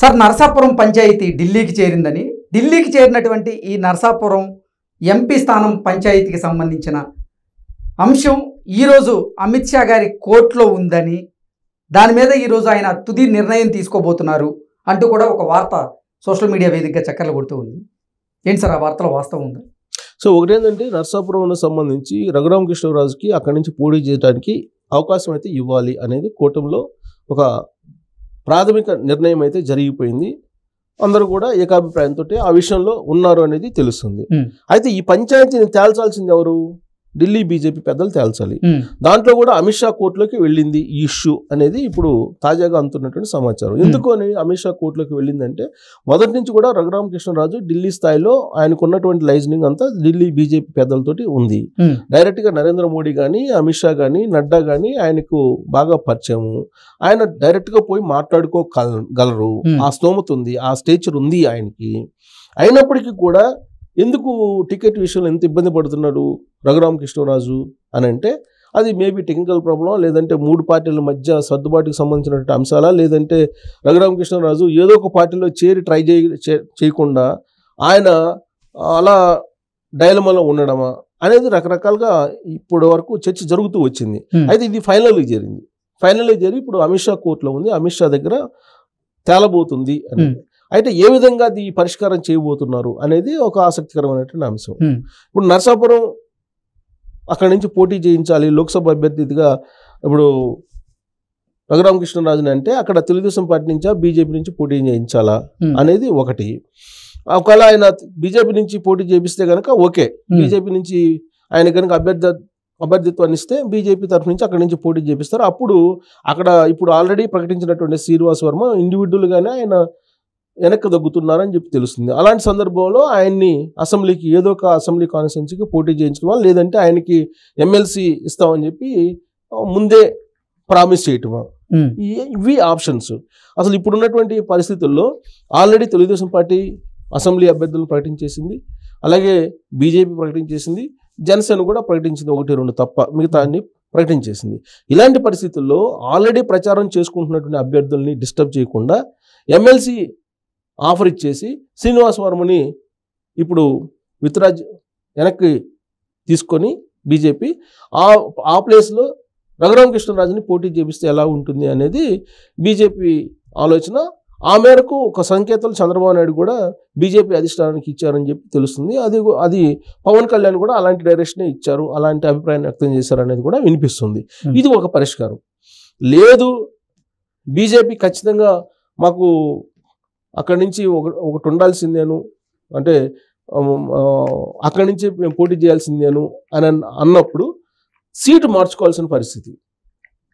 Sir Narasapuram panchayat ఢిల్లీకి చేరిందని, ఢిల్లీకి చేరినటువంటి ఈ నరసాపురం ఎంపీ స్థానం పంచాయతీకి సంబంధించిన అంశం ఈరోజు అమిత్ షా గారి కోర్టులో ఉందని, దాని మీద ఈరోజు ఆయన తుది నిర్ణయం తీసుకోబోతున్నారు అంటూ కూడా ఒక వార్త సోషల్ మీడియా వేదికగా చక్కర్లు కొడుతూ ఉంది. ఏంటి సార్ ఆ వార్తలో వాస్తవం ఉందా? సో ఒకటేంటంటే నరసాపురం సంబంధించి రఘురామకృష్ణరాజుకి అక్కడి నుంచి పోటీ చేయడానికి అవకాశం అయితే ఇవ్వాలి అనేది కూటమిలో ఒక ప్రాథమిక నిర్ణయం అయితే జరిగిపోయింది. అందరూ కూడా ఏకాభిప్రాయంతో ఆ విషయంలో ఉన్నారు అనేది తెలుస్తుంది. అయితే ఈ పంచాయతీని తేల్చాల్సింది ఎవరు? ఢిల్లీ బీజేపీ పెద్దలు తేల్చాలి. దాంట్లో కూడా అమిత్ షా కోర్టులోకి వెళ్ళింది ఈ ఇష్యూ అనేది ఇప్పుడు తాజాగా అందుతున్నటువంటి సమాచారం. ఎందుకు అని అమిత్ షా కోర్టులోకి వెళ్ళిందంటే, మొదటి నుంచి కూడా రఘురామకృష్ణరాజు ఢిల్లీ స్థాయిలో ఆయనకు ఉన్నటువంటి లైజనింగ్ అంతా ఢిల్లీ బీజేపీ పెద్దలతోటి ఉంది. డైరెక్ట్గా నరేంద్ర మోడీ కానీ, అమిత్ షా కానీ, నడ్డా కానీ ఆయనకు బాగా పరిచయము. ఆయన డైరెక్ట్గా పోయి మాట్లాడుకోగలరు. ఆ స్తోమత ఉంది, ఆ స్టేచర్ ఉంది ఆయనకి. అయినప్పటికీ కూడా ఎందుకు టికెట్ విషయంలో ఎంత ఇబ్బంది పడుతున్నాడు రఘురామకృష్ణరాజు అని అంటే, అది మేబీ టెక్నికల్ ప్రాబ్లం, లేదంటే మూడు పార్టీల మధ్య సర్దుబాటుకు సంబంధించినటువంటి అంశాలా, లేదంటే రఘురామకృష్ణరాజు ఏదో ఒక పార్టీలో చేరి ట్రై చేయకుండా ఆయన అలా డైలమాలో ఉండడమా అనేది రకరకాలుగా ఇప్పటి వరకు చర్చ జరుగుతూ వచ్చింది. అయితే ఇది ఫైనల్గా జరిగి ఇప్పుడు అమిత్ షా కోర్టులో ఉంది. అమిత్ షా దగ్గర తేలబోతుంది అని. అయితే ఏ విధంగా అది పరిష్కారం చేయబోతున్నారు అనేది ఒక ఆసక్తికరమైనటువంటి అంశం. ఇప్పుడు నరసాపురం అక్కడి నుంచి పోటీ చేయించాలి లోక్సభ అభ్యర్థిగా ఇప్పుడు రఘురామకృష్ణరాజుని అంటే, అక్కడ తెలుగుదేశం పార్టీ నుంచా బీజేపీ నుంచి పోటీ చేయించాలా అనేది ఒకటి. ఒకవేళ ఆయన బీజేపీ నుంచి పోటీ చేపిస్తే కనుక ఓకే, బీజేపీ నుంచి ఆయన కనుక అభ్యర్థిత్వాన్ని ఇస్తే బీజేపీ తరఫు నుంచి అక్కడి నుంచి పోటీ చేపిస్తారు. అప్పుడు అక్కడ ఇప్పుడు ఆల్రెడీ ప్రకటించినటువంటి శ్రీనివాస్ వర్మ ఇండివిజువల్గానే ఆయన వెనక్కి తగ్గుతున్నారని చెప్పి తెలుస్తుంది. అలాంటి సందర్భంలో ఆయన్ని అసెంబ్లీకి ఏదో ఒక అసెంబ్లీ కాన్స్టిట్యున్సీకి పోటీ చేయించడం, లేదంటే ఆయనకి ఎమ్మెల్సీ ఇస్తామని చెప్పి ముందే ప్రామిస్ చేయటమా, ఇవి ఆప్షన్స్. అసలు ఇప్పుడున్నటువంటి పరిస్థితుల్లో ఆల్రెడీ తెలుగుదేశం పార్టీ అసెంబ్లీ అభ్యర్థులను ప్రకటించేసింది, అలాగే బీజేపీ ప్రకటించేసింది, జనసేన కూడా ప్రకటించింది, 1-2 తప్ప మిగతా అన్ని ప్రకటించేసింది. ఇలాంటి పరిస్థితుల్లో ఆల్రెడీ ప్రచారం చేసుకుంటున్నటువంటి అభ్యర్థుల్ని డిస్టర్బ్ చేయకుండా ఎమ్మెల్సీ ఆఫర్ ఇచ్చేసి శ్రీనివాస్ వర్మని ఇప్పుడు విత్రాజ్ వెనక్కి తీసుకొని బీజేపీ ఆ ప్లేస్లో రఘురామకృష్ణరాజుని పోటీ చేపిస్తే ఎలా ఉంటుంది అనేది బీజేపీ ఆలోచన. ఆ మేరకు ఒక సంకేతాలు చంద్రబాబు నాయుడు కూడా బీజేపీ అధిష్టానానికి ఇచ్చారని చెప్పి తెలుస్తుంది. అది పవన్ కళ్యాణ్ కూడా అలాంటి డైరెక్షనే ఇచ్చారు, అలాంటి అభిప్రాయాన్ని వ్యక్తం చేశారు అనేది కూడా వినిపిస్తుంది. ఇది ఒక పరిష్కారం. లేదు, బీజేపీ ఖచ్చితంగా మాకు అక్కడి నుంచి ఒకటి ఉండాల్సిందేను, అంటే అక్కడి నుంచి మేము పోటీ చేయాల్సిందేను అని అన్నప్పుడు సీటు మార్చుకోవాల్సిన పరిస్థితి.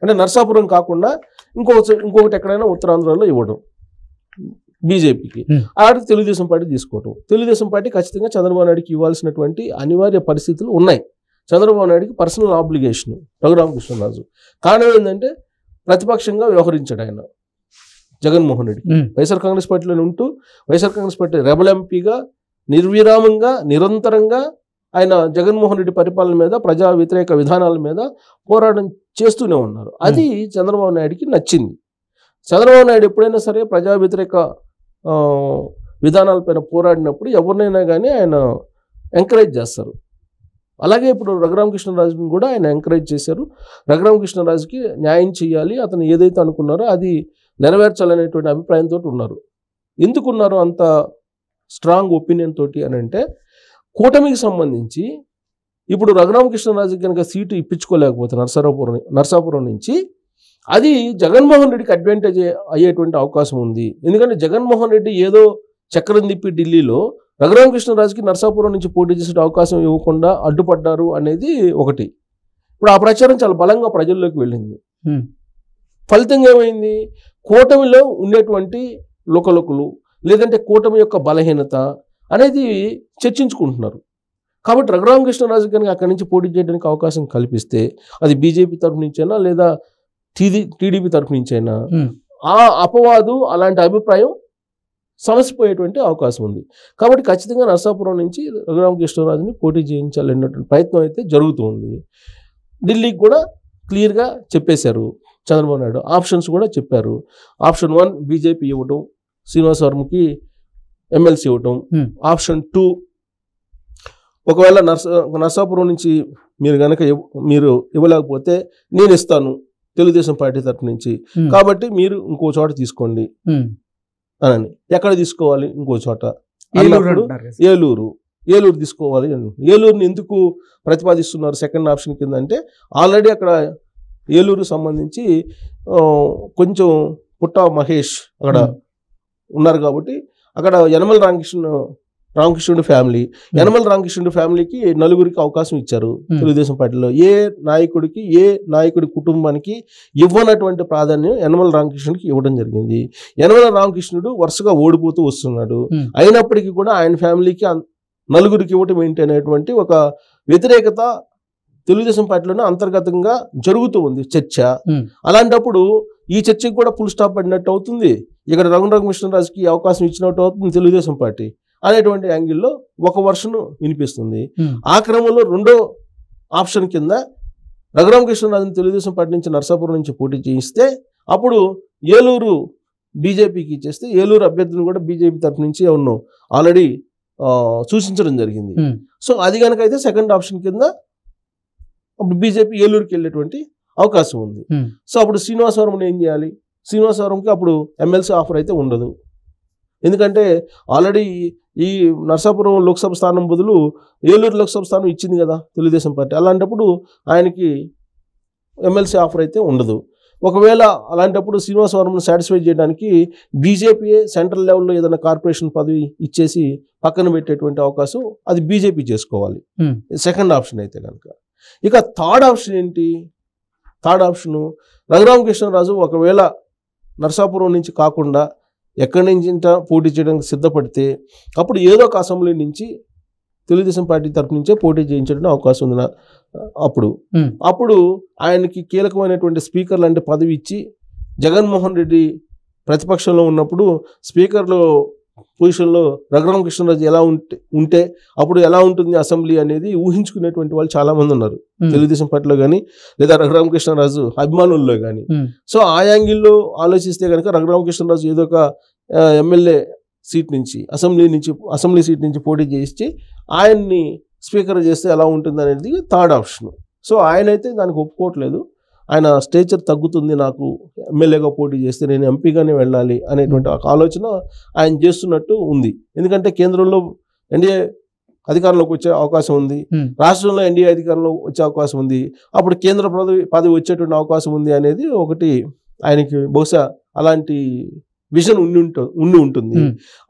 అంటే నరసాపురం కాకుండా ఇంకొకటి ఎక్కడైనా ఉత్తరాంధ్రలో ఇవ్వడం బీజేపీకి, ఆడికి తెలుగుదేశం పార్టీ తీసుకోవటం. తెలుగుదేశం పార్టీ ఖచ్చితంగా చంద్రబాబు నాయుడికి ఇవ్వాల్సినటువంటి అనివార్య పరిస్థితులు ఉన్నాయి. చంద్రబాబు నాయుడికి పర్సనల్ ఆబ్లిగేషన్ రఘురామకృష్ణరాజు. కారణం ఏంటంటే ప్రతిపక్షంగా వ్యవహరించాడు ఆయన జగన్మోహన్ రెడ్డి. వైఎస్ఆర్ కాంగ్రెస్ పార్టీలోనే ఉంటూ వైఎస్ఆర్ కాంగ్రెస్ పార్టీ రెబల్ ఎంపీగా నిర్విరామంగా నిరంతరంగా ఆయన జగన్మోహన్ రెడ్డి పరిపాలన మీద, ప్రజా వ్యతిరేక విధానాల మీద పోరాటం చేస్తూనే ఉన్నారు. అది చంద్రబాబు నాయుడికి నచ్చింది. చంద్రబాబు నాయుడు ఎప్పుడైనా సరే ప్రజా వ్యతిరేక విధానాలపైన పోరాడినప్పుడు ఎవరినైనా కానీ ఆయన ఎంకరేజ్ చేస్తారు. అలాగే ఇప్పుడు రఘురామకృష్ణరాజుని కూడా ఆయన ఎంకరేజ్ చేశారు. రఘురామకృష్ణరాజుకి న్యాయం చేయాలి, అతను ఏదైతే అనుకున్నారో అది నెరవేర్చాలనేటువంటి అభిప్రాయంతో ఉన్నారు. ఎందుకున్నారు అంత స్ట్రాంగ్ ఒపీనియన్ తోటి అని అంటే, కూటమికి సంబంధించి ఇప్పుడు రఘురామకృష్ణరాజుకి కనుక సీటు ఇప్పించుకోలేకపోతే నరసాపురం నుంచి అది జగన్మోహన్ రెడ్డికి అడ్వాంటేజ్ అయ్యేటువంటి అవకాశం ఉంది. ఎందుకంటే జగన్మోహన్ రెడ్డి ఏదో చక్రం తిప్పి ఢిల్లీలో రఘురామకృష్ణరాజుకి నరసాపురం నుంచి పోటీ చేసే అవకాశం ఇవ్వకుండా అడ్డుపడ్డారు అనేది ఒకటి. ఇప్పుడు ఆ ప్రచారం చాలా బలంగా ప్రజల్లోకి వెళ్ళింది. ఫలితంగా ఏమైంది? కూటమిలో ఉండేటువంటి లోకలోకులు, లేదంటే కూటమి యొక్క బలహీనత అనేది చర్చించుకుంటున్నారు. కాబట్టి రఘురామకృష్ణరాజు కనుక అక్కడి నుంచి పోటీ చేయడానికి అవకాశం కల్పిస్తే, అది బీజేపీ తరఫు నుంచైనా లేదా టీడీపీ తరఫు నుంచైనా, ఆ అపవాదు అలాంటి అభిప్రాయం సమసిపోయేటువంటి అవకాశం ఉంది. కాబట్టి ఖచ్చితంగా నరసాపురం నుంచి రఘురామకృష్ణరాజుని పోటీ చేయించాలనేటువంటి ప్రయత్నం అయితే జరుగుతుంది. ఢిల్లీకి కూడా క్లియర్గా చెప్పేశారు చంద్రబాబు నాయుడు. ఆప్షన్స్ కూడా చెప్పారు. ఆప్షన్ 1 బీజేపీ ఇవ్వడం, శ్రీనివాసవరంకి ఎమ్మెల్సీ ఇవ్వటం. Hmm. ఆప్షన్ 2, ఒకవేళ నర్సాపురం నుంచి మీరు కనుక మీరు ఇవ్వలేకపోతే నేను ఇస్తాను తెలుగుదేశం పార్టీ తరఫు నుంచి, కాబట్టి మీరు ఇంకో చోట తీసుకోండి అని. ఎక్కడ తీసుకోవాలి? ఇంకో చోట, ఏలూరు తీసుకోవాలి. ఏలూరుని ఎందుకు ప్రతిపాదిస్తున్నారు సెకండ్ ఆప్షన్ కింద అంటే, ఆల్రెడీ అక్కడ ఏలూరు సంబంధించి కొంచెం పుట్ట మహేష్ అక్కడ ఉన్నారు కాబట్టి అక్కడ యనమల రామకృష్ణుడి ఫ్యామిలీ, యనమల రామకృష్ణుడి ఫ్యామిలీకి 4 అవకాశం ఇచ్చారు తెలుగుదేశం పార్టీలో. ఏ నాయకుడి కుటుంబానికి ఇవ్వనటువంటి ప్రాధాన్యం యనమల రామకృష్ణుడికి ఇవ్వడం జరిగింది. యనమల రామకృష్ణుడు వరుసగా ఓడిపోతూ వస్తున్నాడు, అయినప్పటికీ కూడా ఆయన ఫ్యామిలీకి 4 ఇవ్వటం ఏంటి అనేటువంటి ఒక వ్యతిరేకత తెలుగుదేశం పార్టీలోనే అంతర్గతంగా జరుగుతూ ఉంది చర్చ. అలాంటప్పుడు ఈ చర్చకి కూడా ఫుల్ స్టాప్ పడినట్టు అవుతుంది, ఇక్కడ రఘురామకృష్ణరాజుకి అవకాశం ఇచ్చినట్టు అవుతుంది తెలుగుదేశం పార్టీ అనేటువంటి యాంగిల్లో ఒక వర్షన్ వినిపిస్తుంది. ఆ క్రమంలో రెండో ఆప్షన్ కింద రఘురామకృష్ణరాజుని తెలుగుదేశం పార్టీ నుంచి నర్సాపురం నుంచి పోటీ చేయిస్తే అప్పుడు ఏలూరు బీజేపీకి ఇచ్చేస్తే ఏలూరు అభ్యర్థిని కూడా బీజేపీ తరఫు నుంచి ఎవరినో ఆల్రెడీ సూచించడం జరిగింది. సో అది కనుక అయితే సెకండ్ ఆప్షన్ కింద అప్పుడు బీజేపీ ఏలూరుకి వెళ్ళేటువంటి అవకాశం ఉంది. సో అప్పుడు శ్రీనివాసవరం ఏం చేయాలి? శ్రీనివాసవరంకి అప్పుడు ఎమ్మెల్సీ ఆఫర్ అయితే ఉండదు, ఎందుకంటే ఆల్రెడీ ఈ నర్సాపురం లోక్సభ స్థానం బదులు ఏలూరు లోక్సభ స్థానం ఇచ్చింది కదా తెలుగుదేశం పార్టీ. అలాంటప్పుడు ఆయనకి ఎమ్మెల్సీ ఆఫర్ అయితే ఉండదు. ఒకవేళ అలాంటప్పుడు శ్రీనివాసవరంను సాటిస్ఫై చేయడానికి బీజేపీయే సెంట్రల్ లెవెల్లో ఏదైనా కార్పొరేషన్ పదవి ఇచ్చేసి పక్కన పెట్టేటువంటి అవకాశం అది బీజేపీ చేసుకోవాలి సెకండ్ ఆప్షన్ అయితే కనుక. ఇక థర్డ్ ఆప్షన్ ఏంటి? థర్డ్ ఆప్షను రఘురామకృష్ణరాజు ఒకవేళ నర్సాపురం నుంచి కాకుండా ఎక్కడి నుంచి పోటీ చేయడానికి సిద్ధపడితే అప్పుడు ఏదో ఒక అసెంబ్లీ నుంచి తెలుగుదేశం పార్టీ తరఫు నుంచే పోటీ చేయించడానికి అవకాశం ఉంది. అప్పుడు ఆయనకి కీలకమైనటువంటి స్పీకర్ లాంటి పదవి ఇచ్చి జగన్మోహన్ రెడ్డి ప్రతిపక్షంలో ఉన్నప్పుడు స్పీకర్లో పొజిషన్లో రఘురామకృష్ణరాజు ఎలా ఉంటే అప్పుడు ఎలా ఉంటుంది అసెంబ్లీ అనేది ఊహించుకునేటువంటి వాళ్ళు చాలా మంది ఉన్నారు తెలుగుదేశం పార్టీలో కానీ లేదా రఘురామకృష్ణరాజు అభిమానుల్లో కానీ. సో ఆ యాంగిల్లో ఆలోచిస్తే కనుక రఘురామకృష్ణరాజు ఏదో ఒక ఎమ్మెల్యే సీట్ నుంచి అసెంబ్లీ సీట్ నుంచి పోటీ చేసి ఆయన్ని స్పీకర్ చేస్తే ఎలా ఉంటుంది అనేది థర్డ్ ఆప్షన్. సో ఆయన అయితే దానికి ఒప్పుకోవట్లేదు, ఆయన స్టేచర్ తగ్గుతుంది, నాకు ఎమ్మెల్యేగా పోటీ చేస్తే నేను ఎంపీగానే వెళ్ళాలి అనేటువంటి ఒక ఆలోచన ఆయన చేస్తున్నట్టు ఉంది. ఎందుకంటే కేంద్రంలో ఎన్డీఏ అధికారంలోకి వచ్చే అవకాశం ఉంది, రాష్ట్రంలో ఎన్డీఏ అధికారంలో వచ్చే అవకాశం ఉంది, అప్పుడు కేంద్ర పదవి వచ్చేటువంటి అవకాశం ఉంది అనేది ఒకటి ఆయనకి బహుశా అలాంటి విజన్ ఉండి ఉంటుంది.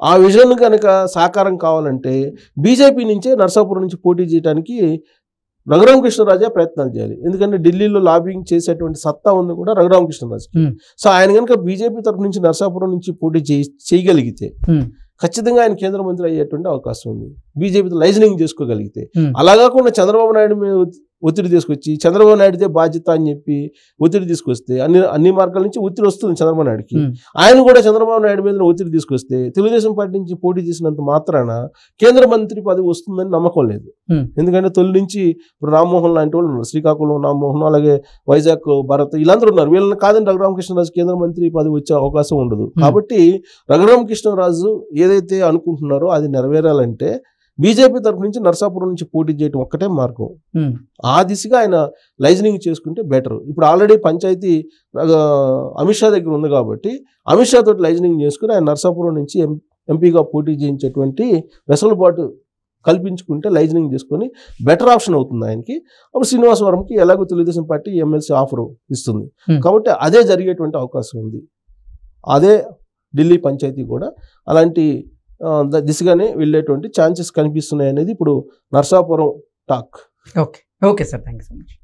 ఆ విజన్ కనుక సాకారం కావాలంటే బీజేపీ నుంచే నర్సాపురం నుంచి పోటీ చేయడానికి రఘురామకృష్ణరాజే ప్రయత్నాలు చేయాలి. ఎందుకంటే ఢిల్లీలో లాబింగ్ చేసేటువంటి సత్తా ఉంది కూడా రఘురామకృష్ణరాజుకి. సో ఆయన కనుక బీజేపీ తరఫు నుంచి నర్సాపురం నుంచి పోటీ చేయగలిగితే ఖచ్చితంగా ఆయన కేంద్ర మంత్రి అయ్యేటువంటి అవకాశం ఉంది, బీజేపీతో లైజనింగ్ చేసుకోగలిగితే. అలా కాకుండా చంద్రబాబు నాయుడు మీద ఒత్తిడి తీసుకొచ్చి చంద్రబాబు నాయుడుదే బాధ్యత అని చెప్పి ఒత్తిడి తీసుకొస్తే అన్ని మార్గాల నుంచి ఒత్తిడి వస్తుంది చంద్రబాబు నాయుడుకి. ఆయన కూడా చంద్రబాబు నాయుడు మీద ఒత్తిడి తీసుకొస్తే తెలుగుదేశం పార్టీ నుంచి పోటీ చేసినంత మాత్రాన కేంద్ర మంత్రి పదవి వస్తుందని నమ్మకం లేదు. ఎందుకంటే తొలి నుంచి ఇప్పుడు రామ్మోహన్ లాంటి వాళ్ళు ఉన్నారు, శ్రీకాకుళం రామ్మోహన్, అలాగే వైజాగ్ భరత్, వీళ్ళందరూ ఉన్నారు. వీళ్ళని కాదని రఘురామకృష్ణరాజు కేంద్ర మంత్రి పదవి వచ్చే అవకాశం ఉండదు. కాబట్టి రఘురామకృష్ణరాజు ఏదైతే అనుకుంటున్నారో అది నెరవేరాలంటే బీజేపీ తరఫు నుంచి నర్సాపురం నుంచి పోటీ చేయడం ఒక్కటే మార్గం. ఆ దిశగా ఆయన లైజనింగ్ చేసుకుంటే బెటర్. ఇప్పుడు ఆల్రెడీ పంచాయతీ అమిత్ షా దగ్గర ఉంది కాబట్టి అమిత్ షా తోటి లైజనింగ్ చేసుకుని ఆయన నర్సాపురం నుంచి ఎంపీగా పోటీ చేయించేటువంటి వెసులుబాటు కల్పించుకుంటే లైజనింగ్ చేసుకొని బెటర్ ఆప్షన్ అవుతుంది ఆయనకి. అప్పుడు శ్రీనివాసవరంకి ఎలాగో తెలుగుదేశం పార్టీ ఎమ్మెల్సీ ఆఫర్ ఇస్తుంది కాబట్టి అదే జరిగేటువంటి అవకాశం ఉంది. అదే ఢిల్లీ పంచాయతీ కూడా అలాంటి దిశగానే వెళ్ళేటువంటి ఛాన్సెస్ కనిపిస్తున్నాయి అనేది ఇప్పుడు Narsapuram talk. Okay sir, thank you so much.